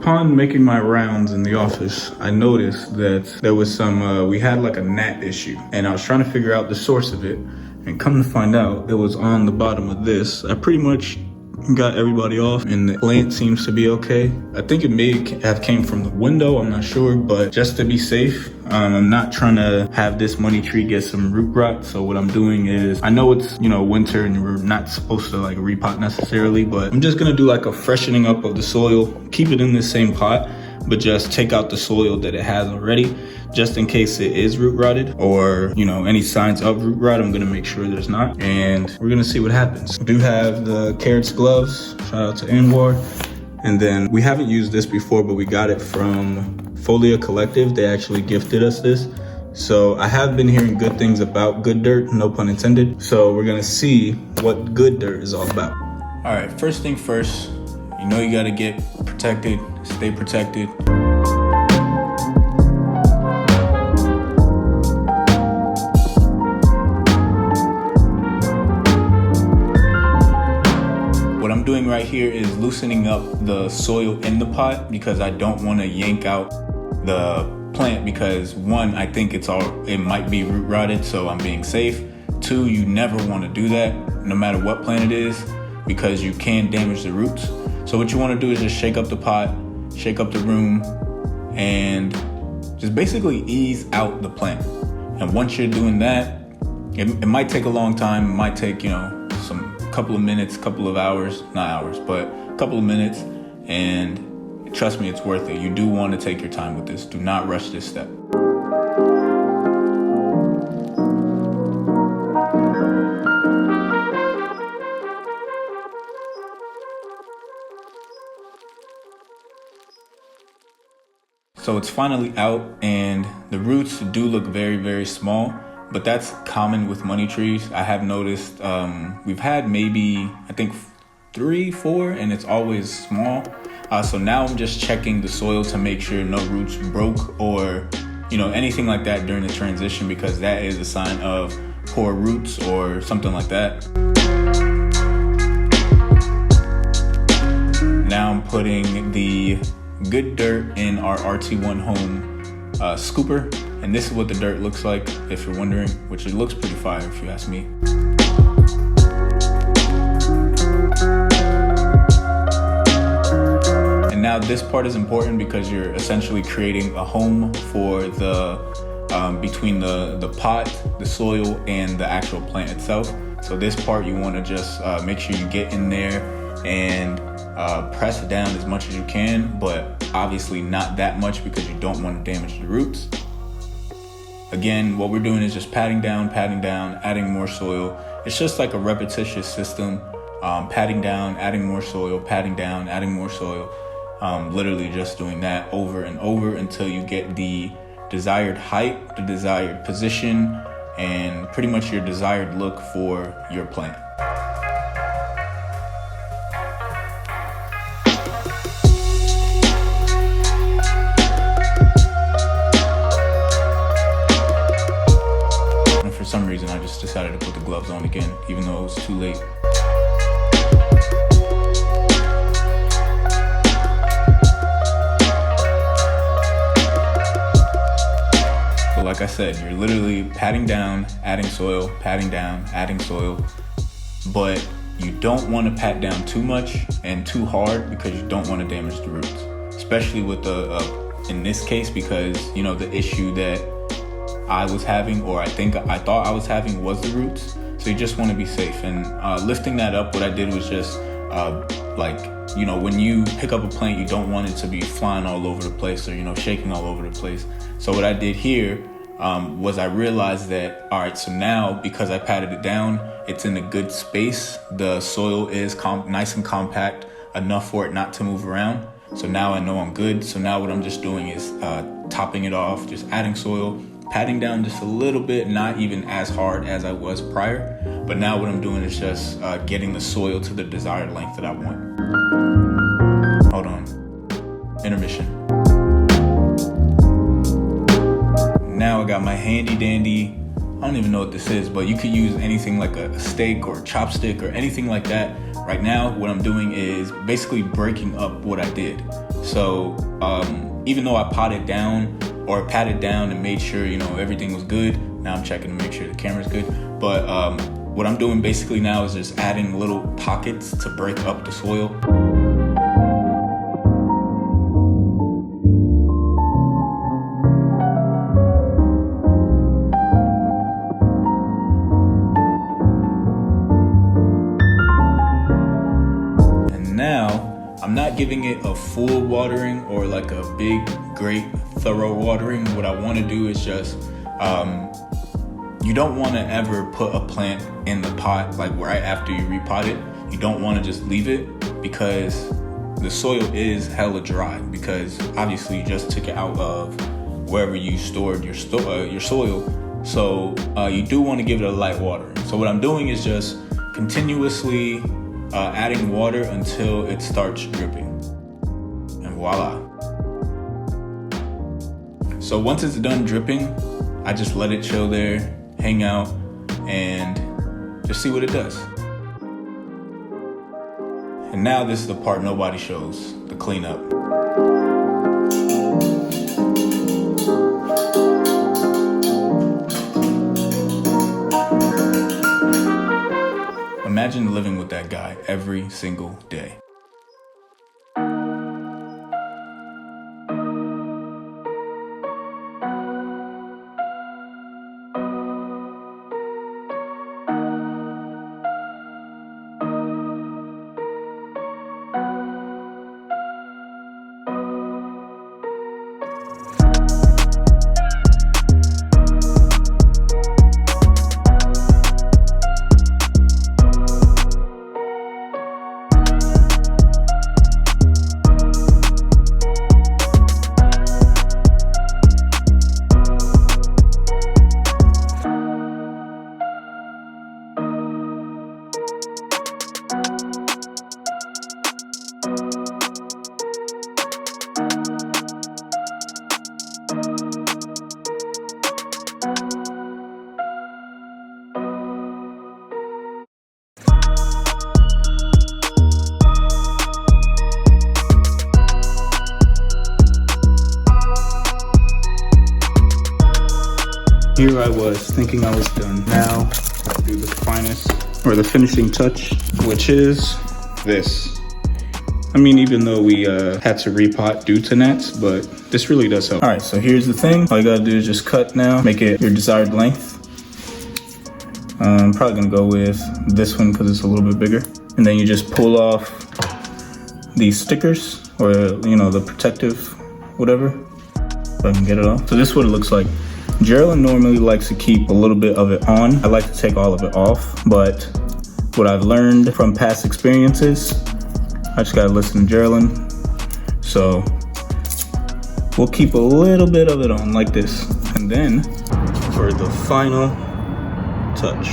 upon making my rounds in the office, I noticed that there was we had like a gnat issue, and I was trying to figure out the source of it, and come to find out, it was on the bottom of this. I pretty much got everybody off, and the plant seems to be okay. I think it may have came from the window, I'm not sure, but just to be safe, I'm not trying to have this money tree get some root rot. So what I'm doing is, I know it's, winter and we're not supposed to like repot necessarily, but I'm just gonna do like a freshening up of the soil, keep it in the same pot, but just take out the soil that it has already, just in case it is root rotted or, any signs of root rot. I'm gonna make sure there's not, and we're gonna see what happens. We do have the carrots gloves, shout out to Anwar. And then we haven't used this before, but we got it from Folia Collective. They actually gifted us this. So I have been hearing good things about good dirt, no pun intended. So we're gonna see what good dirt is all about. All right, first thing first, you gotta get protected, stay protected. What I'm doing right here is loosening up the soil in the pot because I don't want to yank out the plant because one, I think it might be root rotted, so I'm being safe. Two, you never want to do that no matter what plant it is because you can damage the roots. So what you want to do is just shake up the pot, shake up the room, and just basically ease out the plant. And once you're doing that, it might take a long time. It might take, some couple of minutes, couple of hours, not hours, but a couple of minutes. And trust me, it's worth it. You do want to take your time with this. Do not rush this step. So it's finally out, and the roots do look very, very small, but that's common with money trees. I have noticed we've had maybe, I think 3, 4, and it's always small. So now I'm just checking the soil to make sure no roots broke or, anything like that during the transition, because that is a sign of poor roots or something like that. Now I'm putting the good dirt in our RT1 home scooper, and this is what the dirt looks like, if you're wondering, which it looks pretty fire if you ask me. And now this part is important because you're essentially creating a home for the between the pot, the soil, and the actual plant itself. So this part you want to just make sure you get in there and press it down as much as you can, but obviously not that much because you don't want to damage the roots. Again, what we're doing is just patting down, adding more soil. It's just like a repetitious system, patting down, adding more soil, patting down, adding more soil. Literally just doing that over and over until you get the desired height, the desired position, and pretty much your desired look for your plant. For some reason, I just decided to put the gloves on again, even though it was too late. But like I said, you're literally patting down, adding soil, patting down, adding soil. But you don't want to pat down too much and too hard because you don't want to damage the roots. Especially with in this case, because, the issue that I was having, or I thought I was having, was the roots. So you just want to be safe. And lifting that up, what I did was just when you pick up a plant, you don't want it to be flying all over the place or shaking all over the place. So what I did here was I realized that, all right, so now because I patted it down, it's in a good space. The soil is nice and compact enough for it not to move around. So now I know I'm good. So now what I'm just doing is topping it off, just adding soil, patting down just a little bit, not even as hard as I was prior. But now what I'm doing is just getting the soil to the desired length that I want. Hold on. Intermission. Now I got my handy dandy, I don't even know what this is, but you could use anything like a steak or a chopstick or anything like that. Right now, what I'm doing is basically breaking up what I did. So even though I patted down and made sure, everything was good, now I'm checking to make sure the camera's good. But what I'm doing basically now is just adding little pockets to break up the soil. And now I'm not giving it a full watering or like a big, great, thorough watering. What I want to do is just, you don't want to ever put a plant in the pot like right after you repot it. You don't want to just leave it because the soil is hella dry, because obviously you just took it out of wherever you stored your soil. So you do want to give it a light watering. So what I'm doing is just continuously adding water until it starts dripping. And voila. So once it's done dripping, I just let it chill there, hang out, and just see what it does. And now this is the part nobody shows, the cleanup. Imagine living with that guy every single day. Here I was thinking I was done. Now I do the finishing touch, which is this. I mean, even though we had to repot due to gnats, but this really does help. All right, so here's the thing. All you gotta do is just cut now, make it your desired length. I'm probably gonna go with this one because it's a little bit bigger. And then you just pull off these stickers, or the protective whatever, if I can get it off. So this is what it looks like. Geraldine normally likes to keep a little bit of it on. I like to take all of it off, but what I've learned from past experiences, I just gotta listen to Geraldine. So we'll keep a little bit of it on like this. And then for the final touch,